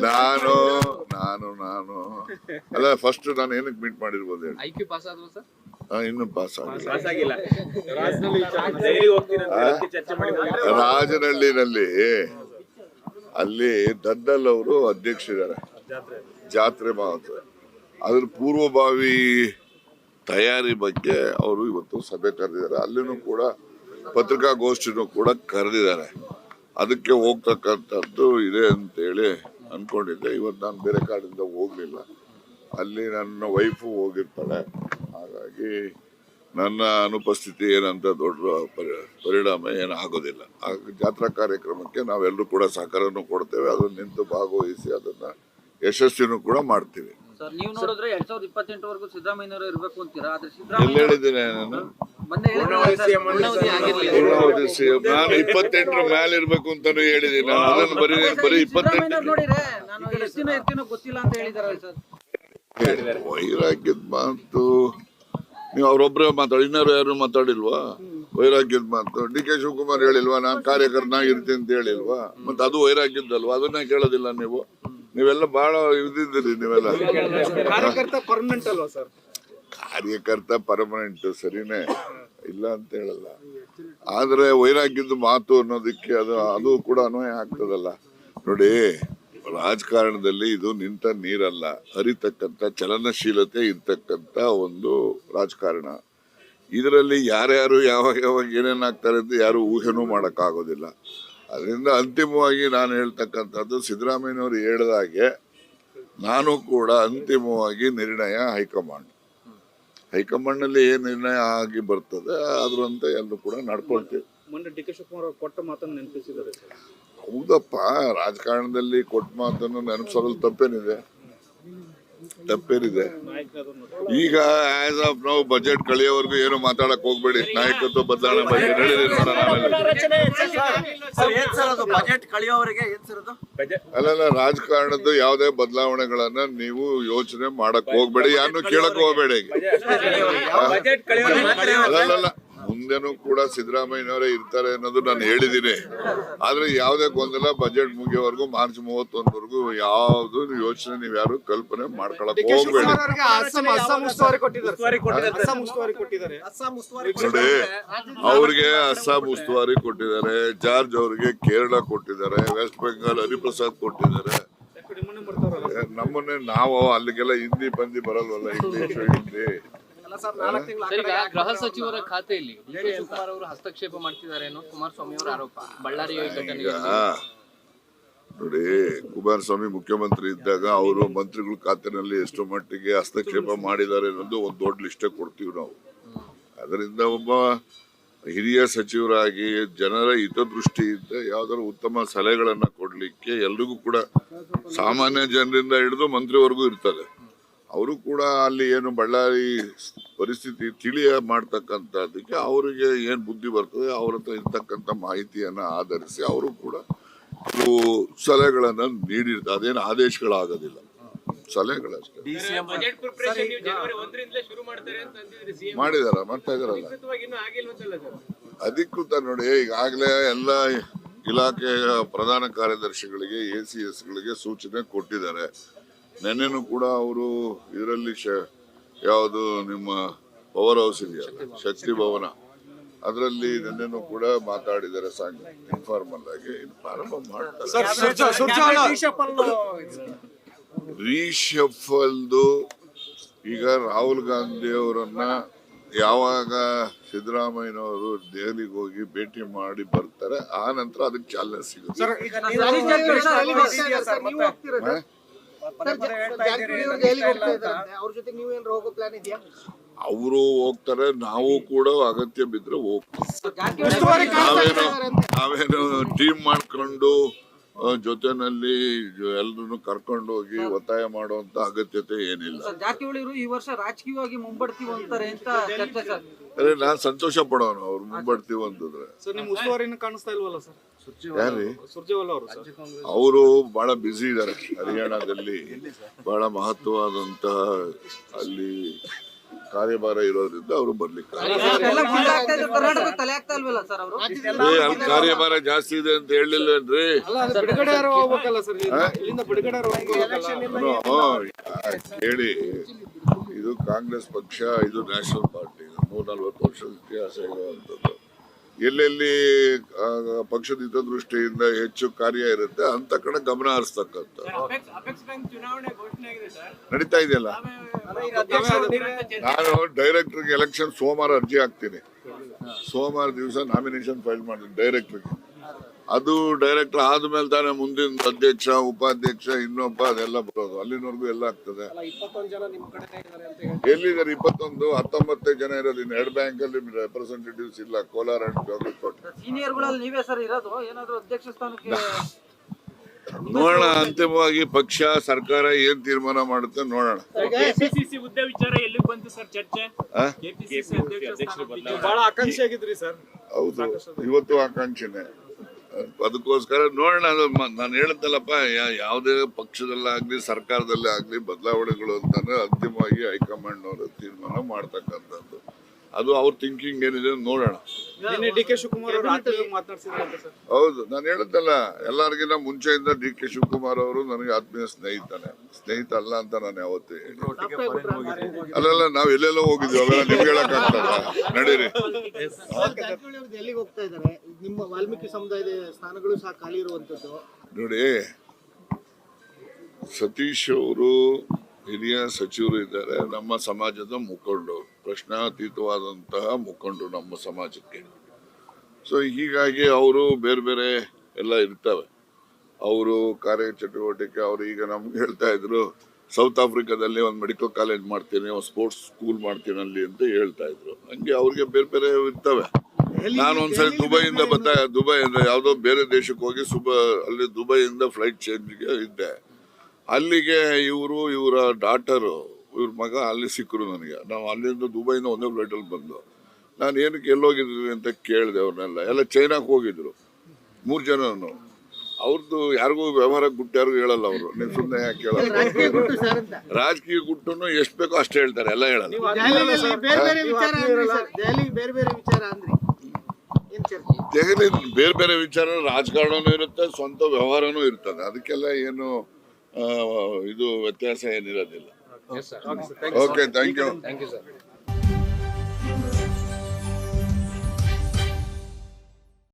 ನಾನು ನಾನು ನಾನು ಅಲ್ಲ ಫಸ್ಟ್ ನಾನು ಏನಕ್ಕೆ ಮೀಟ್ ಮಾಡಿರ್ಬೋದು ಹೇಳಿ. ಐಕ್ಯೂ ಪಾಸ್ ಆದ್ವು ಸರ್? ಇನ್ನೂ ಪಾಸ್ ಆಗಿಲ್ಲ. ರಾಜನಹಳ್ಳಿನಲ್ಲಿ ಅಲ್ಲಿ ದದ್ದಲ್ ಅವರು ಅಧ್ಯಕ್ಷರಿದ್ದಾರೆ ಜಾತ್ರೆ ಮಹೋತ್ಸವ. ಅದ್ರ ಪೂರ್ವಭಾವಿ ತಯಾರಿ ಬಗ್ಗೆ ಅವರು ಇವತ್ತು ಸಭೆ ಕರೆದಿದ್ದಾರೆ. ಅಲ್ಲಿನೂ ಕೂಡ ಪತ್ರಿಕಾಗೋಷ್ಠಿನೂ ಕೂಡ ಕರೆದಿದ್ದಾರೆ. ಅದಕ್ಕೆ ಹೋಗ್ತಕ್ಕಂಥದ್ದು ಇದೆ ಅಂತೇಳಿ ಅನ್ಕೊಂಡಿದ್ದೆ. ಇವತ್ತು ನಾನು ಬೇರೆ ಕಾರಣದಿಂದ ಹೋಗ್ಲಿಲ್ಲ. ಅಲ್ಲಿ ನನ್ನ ವೈಫು ಹೋಗಿರ್ತಾಳೆ. ಹಾಗಾಗಿ ನನ್ನ ಅನುಪಸ್ಥಿತಿ ಏನಂತ ದೊಡ್ಡ ಪರಿಣಾಮ ಏನಾಗೋದಿಲ್ಲ. ಜಾತ್ರಾ ಕಾರ್ಯಕ್ರಮಕ್ಕೆ ನಾವೆಲ್ಲರೂ ಕೂಡ ಸಹಕಾರನೂ ಕೊಡ್ತೇವೆ. ಅದನ್ನ ನಿಂತು ಭಾಗವಹಿಸಿ ಅದನ್ನ ಯಶಸ್ವಿನೂ ಕೂಡ ಮಾಡ್ತೀವಿ. ನೀವು ನೋಡಿದ್ರೆ 2028 ವರೆಗೂ ಸಿದ್ದರಾಮಯ್ಯನವರು ಇರಬೇಕು ಅಂತೀರಾ? ಎಲ್ಲಿ ಹೇಳಿದ್ದೀನಿ ನಾನು? ನಾನು 28 ಮೇಲೆ ಇರ್ಬೇಕು ಅಂತಾನು ಹೇಳಿದ್ದೀನಿ. ಅದನ್ನು ಬರೀ 28 ಗೊತ್ತಿಲ್ಲ ಅಂತ ಹೇಳಿದಾರೆ ಸರ್. ವೈರಾಗ್ಯದ ಮಾತು ನೀವು ಅವ್ರೊಬ್ಬರೇ ಮಾತಾಡಿ, ಇನ್ನಾರು ಯಾರು ಮಾತಾಡಿಲ್ವಾ? ವೈರಾಗ್ಯದ ಮಾತು ಡಿ ಕೆ ಶಿವಕುಮಾರ್ ಹೇಳಿಲ್ವಾ? ನಾನು ಕಾರ್ಯಕರ್ತನಾಗಿ ಇರ್ತೀನಿ ಅಂತ ಹೇಳಿಲ್ವಾ? ಮತ್ತೆ ಅದು ವೈರಾಗ್ಯದಲ್ವಾ? ಅದನ್ನೇ ಕೇಳೋದಿಲ್ಲ ನೀವು. ನೀವೆಲ್ಲ ಬಹಳ ಇದಿದ್ದೀರಿ. ನೀವೆಲ್ಲ ಕಾರ್ಯಕರ್ತ ಪರ್ಮನೆಂಟ್ ಅಲ್ವಾ ಸರ್? ಕಾರ್ಯಕರ್ತ ಪರ್ಮನೆಂಟ್ ಸರಿನೇ, ಇಲ್ಲ ಅಂತ ಹೇಳಲ್ಲ. ಆದ್ರೆ ವೈರಾಗ್ಯದ ಮಾತು ಅನ್ನೋದಕ್ಕೆ ಅದು ಕೂಡ ಅನ್ವಯ ಆಗ್ತದಲ್ಲ. ನೋಡಿ, ರಾಜಕಾರಣದಲ್ಲಿ ಇದು ನಿಂತ ನೀರಲ್ಲ, ಹರಿತಕ್ಕಂಥ ಚಲನಶೀಲತೆ ಇರ್ತಕ್ಕಂಥ ಒಂದು ರಾಜಕಾರಣ. ಇದರಲ್ಲಿ ಯಾರ್ಯಾರು ಯಾವಾಗ ಏನೇನಾಗ್ತಾರೆ ಅಂತ ಯಾರು ಊಹೆನೂ ಮಾಡೋಕ್ಕಾಗೋದಿಲ್ಲ. ಅದರಿಂದ ಅಂತಿಮವಾಗಿ ನಾನು ಹೇಳ್ತಕ್ಕಂಥದ್ದು ಸಿದ್ದರಾಮಯ್ಯನವರು ಹೇಳಿದಾಗೆ ನಾನು ಕೂಡ ಅಂತಿಮವಾಗಿ ನಿರ್ಣಯ ಹೈಕಮಾಂಡ್ನಲ್ಲಿ ಏನು ನಿರ್ಣಯ ಆಗಿ ಬರ್ತದೆ ಅದರಂತೆ ಎಲ್ಲರೂ ಕೂಡ ನಡ್ಕೊಳ್ತೀವಿ. ಮೊನ್ನೆ ಡಿ ಕೆ ಶಿವಕುಮಾರ್ ಅವರು ಕೊಟ್ಟ ಮಾತನ್ನು ನೆನಪಿಸಿದ್ದಾರೆ. ಹೌದಪ್ಪ, ರಾಜಕಾರಣದಲ್ಲಿ ಕೊಟ್ಟ ಮಾತನ್ನು ನೆನಪಿಸೋದ್ರಲ್ಲಿ ತಪ್ಪೇನಿದೆ. ಈಗ ಆಸ್ ಆಫ್ ನಾವು ಬಜೆಟ್ ಕಳೆಯೋವರೆಗೂ ಏನು ಮಾತಾಡಕ್ ಹೋಗ್ಬೇಡಿ. ನಾಯಕತ್ವ ಬದಲಾವಣೆ ಬಗ್ಗೆ ಅಲ್ಲಲ್ಲ, ರಾಜಕಾರಣದ್ದು ಯಾವುದೇ ಬದಲಾವಣೆಗಳನ್ನ ನೀವು ಯೋಚನೆ ಮಾಡಕ್ ಹೋಗ್ಬೇಡಿ, ಯಾರನ್ನು ಕೇಳಕ್ ಹೋಗ್ಬೇಡಿ. ಅಲ್ಲಲ್ಲ, ಮುಂದೆನೂ ಕೂಡ ಸಿದ್ದರಾಮಯ್ಯನವರೇ ಇರ್ತಾರೆ ಅನ್ನೋದು ನಾನು ಹೇಳಿದ್ದೀನಿ. ಆದ್ರೆ ಯಾವುದೇ ಗೊಂದಲ ಬಜೆಟ್ ಮುಗಿಯೋವರೆಗೂ ಮಾರ್ಚ್ 31ವರೆಗೂ ಯಾವ್ದು ಯೋಚನೆ ನೀವು ಯಾರು ಕಲ್ಪನೆ ಮಾಡ್ಕೊಳಕ್ ಹೋಗ್ಬೇಡಿ. ನೋಡಿ, ಅವ್ರಿಗೆ ಅಸ್ಸಾಂ ಉಸ್ತುವಾರಿ ಕೊಟ್ಟಿದ್ದಾರೆ, ಜಾರ್ಜ್ ಅವ್ರಿಗೆ ಕೇರಳ ಕೊಟ್ಟಿದ್ದಾರೆ, ವೆಸ್ಟ್ ಬೆಂಗಾಲ್ ಹರಿಪ್ರಸಾದ್ ಕೊಟ್ಟಿದ್ದಾರೆ. ನಮ್ಮನ್ನೇ ನಾವು ಅಲ್ಲಿಗೆಲ್ಲ ಹಿಂದಿ ಬಂದಿ ಬರಲ್ವಲ್ಲ, ಇಂಗ್ಲಿಷ್ ಹಿಂದಿ. ಗೃಹ ಸಚಿವರ ಖಾತೆಯಲ್ಲಿ ಡಿ ಕೆ ಶಿವಕುಮಾರ್ ಅವರು ಹಸ್ತಕ್ಷೇಪ ಮಾಡ್ತಿದ್ದಾರೆ ಅನ್ನೋ ಕುಮಾರಸ್ವಾಮಿ ಅವರ ಆರೋಪ. ಬಳ್ಳಾರಿ ನೋಡಿ, ಕುಮಾರಸ್ವಾಮಿ ಮುಖ್ಯಮಂತ್ರಿ ಇದ್ದಾಗ ಅವರು ಮಂತ್ರಿಗಳ ಖಾತೆನಲ್ಲಿ ಎಷ್ಟು ಮಟ್ಟಿಗೆ ಹಸ್ತಕ್ಷೇಪ ಮಾಡಿದ್ದಾರೆ ಅನ್ನೋದು ಒಂದು ದೊಡ್ಡ ಲಿಸ್ಟೇ ಕೊಡ್ತೀವಿ ನಾವು. ಅದರಿಂದ ಒಬ್ಬ ಹಿರಿಯ ಸಚಿವರಾಗಿ ಜನರ ಹಿತದೃಷ್ಟಿಯಿಂದ ಯಾವ್ದಾದ್ರು ಉತ್ತಮ ಸಲಹೆಗಳನ್ನ ಕೊಡ್ಲಿಕ್ಕೆ ಎಲ್ರಿಗೂ ಕೂಡ ಸಾಮಾನ್ಯ ಜನರಿಂದ ಹಿಡಿದು ಮಂತ್ರಿವರೆಗೂ ಇರ್ತದೆ. ಅವರು ಕೂಡ ಅಲ್ಲಿ ಏನು ಬಳ್ಳಾರಿ ಪರಿಸ್ಥಿತಿ ತಿಳಿಯ ಮಾಡ್ತಕ್ಕಂಥದ್ದಕ್ಕೆ ಅವರಿಗೆ ಏನು ಬುದ್ಧಿ ಬರ್ತದೆ ಅವ್ರ ಹತ್ರ ಇರ್ತಕ್ಕಂಥ ಮಾಹಿತಿಯನ್ನ ಆಧರಿಸಿ ಅವರು ಕೂಡ ಸಲಹೆಗಳನ್ನ ನೀಡಿರ್ತಾರೆ. ಅದೇನು ಆದೇಶಗಳಾಗೋದಿಲ್ಲ, ಸಲಹೆಗಳಷ್ಟೇ. ಮಾಡ್ತಾ ಇದಾರಲ್ಲ ಅಧಿಕೃತ. ನೋಡಿ, ಈಗಾಗಲೇ ಎಲ್ಲ ಇಲಾಖೆಯ ಪ್ರಧಾನ ಕಾರ್ಯದರ್ಶಿಗಳಿಗೆ ACS ಗಳಿಗೆ ಸೂಚನೆ ಕೊಟ್ಟಿದ್ದಾರೆ. ನೆನ್ನೆನೂ ಕೂಡ ಅವರು ಇದರಲ್ಲಿ ಯಾವುದು ನಿಮ್ಮ ಪವರ್ ಹೌಸ್ ಇದೆಯಲ್ಲ, ಶಕ್ತಿ ಭವನ, ಅದರಲ್ಲಿ ನೆನ್ನೆನೂ ಕೂಡ ಮಾತಾಡಿದ್ದಾರೆ. ಇನ್ಫಾರ್ಮಲ್ ಆಗಿ ಪ್ರಾರಂಭ ಮಾಡ್ತಾರೆ. ರೀಶಫಲ್ದು ಈಗ ರಾಹುಲ್ ಗಾಂಧಿ ಅವರನ್ನ ಯಾವಾಗ ಸಿದ್ದರಾಮಯ್ಯನವರು ದೆಹಲಿಗೆ ಹೋಗಿ ಭೇಟಿ ಮಾಡಿ ಬರ್ತಾರೆ, ಆ ನಂತರ ಅದಕ್ಕೆ ಚಾಲನೆ ಸಿಗುತ್ತೆ. ಅವರು ಹೋಗ್ತಾರೆ, ನಾವು ಕೂಡ ಅಗತ್ಯ ಬಿದ್ರೆ ಹೋಗ್ತೀವಿ. ನಾವೇನು ಟೀಮ್ ಮಾಡ್ಕೊಂಡು ಜೊತೆನಲ್ಲಿ ಎಲ್ಲರನ್ನು ಕರ್ಕೊಂಡು ಹೋಗಿ ಒತ್ತಾಯ ಮಾಡುವಂತ ಅಗತ್ಯತೆ ಏನಿಲ್ಲ. ಈ ವರ್ಷ ರಾಜಕೀಯವಾಗಿ ಮುಂಬಡ್ತೀವಿ ಅಂತಾರೆ ಅಂತ ಚರ್ಚೆ ಸರ್. ಅದೇ ನಾನ್ ಸಂತೋಷ ಪಡೋನು ಅವ್ರು ಮುಂಬಡ್ತೀವಿ ಅಂತಂದ್ರೆ. ಅವರು ಬಹಳ ಬ್ಯುಸಿ ಇದ್ದಾರೆ. ಹರಿಯಾಣದಲ್ಲಿ ಬಹಳ ಮಹತ್ವವಾದಂತಹ ಅಲ್ಲಿ ಕಾರ್ಯಭಾರ ಇರೋದ್ರಿಂದ ಅವರು ಬರ್ಲಿಕ್ಕೆ ಎಲ್ಲ ಗುಂಡು ಆಗ್ತಾ ಇದ್ರು, ಕರ್ನಾಟಕ ತಲೆ ಆಗ್ತಾ ಇಲ್ವಲ್ಲ ಸರ್ ಅವರು? ಅಲ್ಲಿ ಕಾರ್ಯಭಾರ ಜಾಸ್ತಿ ಇದೆ ಅಂತ ಹೇಳಿಲ್ಲೇನ್ರಿ? ಬಿಡುಗಡೆ ಹೋಗ್ಬೇಕಲ್ಲ ಸರ್, ಇಲ್ಲಿಂದ ಬಿಡುಗಡೆ ಹೇಳಿ, ಇದು ಕಾಂಗ್ರೆಸ್ ಪಕ್ಷ, ಇದು ನ್ಯಾಷನಲ್ ಪಾರ್ಟಿ, 140 ವರ್ಷದ ಇತಿಹಾಸ ಇರುವಂತದ್ದು. ಎಲ್ಲೆಲ್ಲಿ ಪಕ್ಷದ ಹಿತದೃಷ್ಟಿಯಿಂದ ಹೆಚ್ಚು ಕಾರ್ಯ ಇರುತ್ತೆ ಅಂತ ಕಡೆ ಗಮನ ಹರಿಸ್ತಕ್ಕಂಥ ನಡೀತಾ ಇದೆಯಲ್ಲ. ನಾನು ಡೈರೆಕ್ಟರ್ಗೆ ಎಲೆಕ್ಷನ್ ಸೋಮವಾರ ಅರ್ಜಿ ಹಾಕ್ತೀನಿ. ಸೋಮವಾರ ದಿವಸ ನಾಮಿನೇಷನ್ ಫೈಲ್ ಮಾಡ್ತೀನಿ ಡೈರೆಕ್ಟರ್ಗೆ. ಅದು ಡೈರೆಕ್ಟರ್ ಆದ್ಮೇಲೆ ತಾನೇ ಮುಂದಿನ ಅಧ್ಯಕ್ಷ, ಉಪಾಧ್ಯಕ್ಷ, ಇನ್ನೊಬ್ಬ ಅದೆಲ್ಲ ಬರೋದು. ಅಲ್ಲಿನವರೆಗೂ ಎಲ್ಲ ಆಗ್ತದೆ. ಎಲ್ಲಿದ್ದಾರೆ 21? 19 ಜನ ಇರೋದು. ಇನ್ನು 2 ಬ್ಯಾಂಕ್ ಅಲ್ಲಿ ರೆಪ್ರೆಸೆಂಟೇಟಿವ್ಸ್ ಇಲ್ಲ, ಕೋಲಾರ ಅಂಡ್ ಬಾಗಲಕೋಟೆ. ಸೀನಿಯರ್ಗಳಲ್ಲಿ ನೀವೇ ಸರ್ ಇರೋದು, ಏನಾದ್ರು ಅಧ್ಯಕ್ಷ ಸ್ಥಾನಕ್ಕೆ ನೋಡೋಣ. ಅಂತಿಮವಾಗಿ ಪಕ್ಷ, ಸರ್ಕಾರ ಏನ್ ತೀರ್ಮಾನ ಮಾಡುತ್ತೆ ನೋಡೋಣ. ಕೆಪಿಸಿಸಿ ಹುದ್ದೆ ವಿಚಾರ ಎಲ್ಲಿ ಬಂತು ಸರ್ ಚರ್ಚೆ? ಕೆಪಿಸಿಸಿ ಅಧ್ಯಕ್ಷರು ಬಹಳ ಆಕಾಂಕ್ಷಿ ಆಗಿದ್ರಿ ಸರ್. ಹೌದು, ಇವತ್ತು ಆಕಾಂಕ್ಷೆನೆ. ಅದಕ್ಕೋಸ್ಕರ ನೋಡೋಣ. ನಾನು ಹೇಳುತ್ತಲ್ಲಪ್ಪ, ಯಾವುದೇ ಪಕ್ಷದಲ್ಲಾಗ್ಲಿ ಸರ್ಕಾರದಲ್ಲೇ ಆಗ್ಲಿ ಬದಲಾವಣೆಗಳು ಅಂತಾನೆ ಅಂತಿಮವಾಗಿ ಹೈಕಮಾಂಡ್ ಅವರು ತೀರ್ಮಾನ ಮಾಡ್ತಕ್ಕಂಥದ್ದು. ಅದು ಅವ್ರ ಥಿಂಕಿಂಗ್ ಏನಿದೆ ನೋಡೋಣ. ಡಿ ಕೆ ಶಿವಕುಮಾರ್ ಅವರು ಮಾತನಾಡ್ಸಿದ್ರಂತೆ ಸರ್. ಹೌದು, ನಾನು ಹೇಳುತ್ತಲ್ಲ, ಎಲ್ಲರಿಗಿಂತ ಮುಂಚೆಯಿಂದ ಡಿ ಕೆ ಶಿವಕುಮಾರ್ ಅವರು ನನಗೆ ಆತ್ಮೀಯ ಸ್ನೇಹಿತ ಅಲ್ಲ ಅಂತ ನಾನು ಯಾವತ್ತೂ ಹೇಳಿ. ಅಲ್ಲಲ್ಲ, ನಾವ್ ಎಲ್ಲೆಲ್ಲೋ ಹೋಗಿದ್ವಿ, ಅವೆಲ್ಲ ನಿಮ್ಗೆ ಹೇಳಕ್ಕಾಗ್ತಲ್ಲ. ನಡೀರಿ. ಎಲ್ಲಿಗೆ ಹೋಗ್ತಾ ಇದ್ದಾರೆ? ನಿಮ್ಮ ವಾಲ್ಮೀಕಿ ಸಮುದಾಯದ ಸ್ಥಾನಗಳು ಸಹ ಖಾಲಿ ಇರುವಂತದ್ದು. ನೋಡಿ, ಸತೀಶ್ ಅವರು ಹಿರಿಯ ಸಚಿವರು ಇದ್ದಾರೆ, ನಮ್ಮ ಸಮಾಜದ ಮುಖಂಡರು, ಪ್ರಶ್ನಾತೀತವಾದಂತಹ ಮುಖಂಡರು ನಮ್ಮ ಸಮಾಜಕ್ಕೆ. ಸೊ ಹೀಗಾಗಿ ಅವರು ಬೇರೆ ಬೇರೆ ಎಲ್ಲ ಇರ್ತವೆ. ಅವರು ಕಾರ್ಯಚಟುವಟಿಕೆ, ಅವರು ಈಗ ನಮ್ಗೆ ಹೇಳ್ತಾ ಇದ್ರು, ಸೌತ್ ಆಫ್ರಿಕಾದಲ್ಲಿ ಒಂದು ಮೆಡಿಕಲ್ ಕಾಲೇಜ್ ಮಾಡ್ತೀನಿ, ಒಂದು ಸ್ಪೋರ್ಟ್ಸ್ ಸ್ಕೂಲ್ ಮಾಡ್ತೀನಿ ಅಲ್ಲಿ ಅಂತ ಹೇಳ್ತಾ ಇದ್ರು. ಹಂಗೆ ಅವ್ರಿಗೆ ಬೇರೆ ಬೇರೆ ಇರ್ತವೆ. ನಾನು ಒಂದ್ಸರಿ ದುಬೈ ಅಂದ್ರೆ ಯಾವುದೋ ಬೇರೆ ದೇಶಕ್ಕೆ ಹೋಗಿ ಅಲ್ಲಿ ದುಬೈಯಿಂದ ಫ್ಲೈಟ್ ಚೇಂಜ್ಗೆ ಇದ್ದೆ. ಅಲ್ಲಿಗೆ ಇವರ ಡಾಟರು, ಇವ್ರ ಮಗ ಅಲ್ಲಿ ಸಿಕ್ಕರು ನನಗೆ. ನಾವು ಅಲ್ಲಿಂದ ದುಬೈಯಿಂದ ಒಂದೇ ಫ್ಲೈಟಲ್ಲಿ ಬಂದು, ನಾನು ಏನಕ್ಕೆ ಎಲ್ಲೋಗಿದ್ವಿ ಅಂತ ಕೇಳಿದೆ ಅವ್ರನ್ನೆಲ್ಲ. ಎಲ್ಲ ಚೈನಾಕ್ಕೆ ಹೋಗಿದ್ರು 3 ಜನನು. ಅವ್ರದ್ದು ಯಾರಿಗೂ ವ್ಯವಹಾರ ಗುಟ್ಟು ಯಾರಿಗೂ ಹೇಳಲ್ಲ ಅವರು. ನೀವು ಸುಮ್ಮನೆ ಯಾಕೆ ಹೇಳಲ್ಲ? ರಾಜಕೀಯ ಗುಟ್ಟನ್ನು ಎಷ್ಟು ಬೇಕೋ ಅಷ್ಟೇ ಹೇಳ್ತಾರೆ, ಎಲ್ಲ ಹೇಳಲ್ಲ. ದೆಹಲಿ ಬೇರೆ ಬೇರೆ ವಿಚಾರ, ರಾಜಕಾರಣನೂ ಇರುತ್ತೆ, ಸ್ವಂತ ವ್ಯವಹಾರನೂ ಇರ್ತದೆ. ಅದಕ್ಕೆಲ್ಲ ಏನು ಇದು ವ್ಯತ್ಯಾಸ ಏನಿರೋದಿಲ್ಲ. Okay, thank you. Thank you sir.